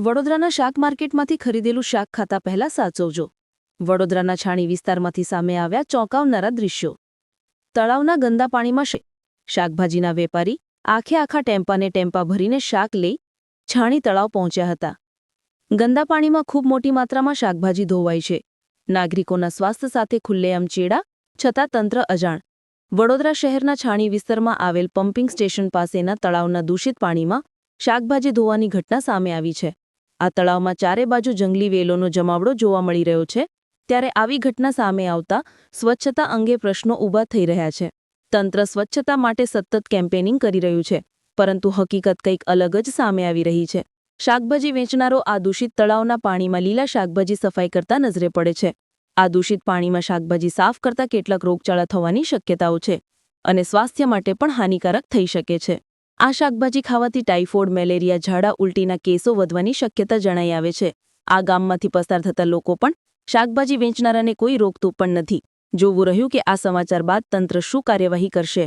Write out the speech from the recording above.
વડોદરાના શાક માર્કેટમાંથી ખરીદેલું શાક ખાતા પહેલા સાચવજો. વડોદરાના છાણી વિસ્તારમાંથી સામે આવ્યા ચોંકાવનારા દૃશ્યો. તળાવના ગંદા પાણીમાં શાકભાજીના વેપારી આખા ટેમ્પાને ટેમ્પા ભરીને શાક લઈ છાણી તળાવ પહોંચ્યા હતા. ગંદા પાણીમાં ખૂબ મોટી માત્રામાં શાકભાજી ધોવાઈ છે. નાગરિકોના સ્વાસ્થ્ય સાથે ખુલ્લેઆમ ચેડા, છતાં તંત્ર અજાણ. વડોદરા શહેરના છાણી વિસ્તારમાં આવેલ પમ્પિંગ સ્ટેશન પાસેના તળાવના દૂષિત પાણીમાં શાકભાજી ધોવાની ઘટના સામે આવી છે. આ તળાવમાં ચારે બાજુ જંગલી વેલોનો જમાવડો જોવા મળી રહ્યો છે. ત્યારે આવી ઘટના સામે આવતા સ્વચ્છતા અંગે પ્રશ્નો ઊભા થઈ રહ્યા છે. તંત્ર સ્વચ્છતા માટે સતત કેમ્પેનિંગ કરી રહ્યું છે, પરંતુ હકીકત કંઈક અલગ જ સામે આવી રહી છે. શાકભાજી વેચનારો આ દૂષિત તળાવના પાણીમાં લીલા શાકભાજી સફાઈ કરતા નજરે પડે છે. આ દૂષિત પાણીમાં શાકભાજી સાફ કરતા કેટલાક રોગચાળા થવાની શક્યતાઓ છે અને સ્વાસ્થ્ય માટે પણ હાનિકારક થઈ શકે છે. આ શાકભાજી ખાવાથી ટાઇફોઇડ, મેલેરિયા, ઝાડા ઉલટીના કેસો વધવાની શક્યતા જણાઈ આવે છે. આ ગામમાંથી પસાર થતા લોકો પણ શાકભાજી વેચનારાને કોઈ રોકતું પણ નથી. જોવું રહ્યું કે આ સમાચાર બાદ તંત્ર શું કાર્યવાહી કરશે.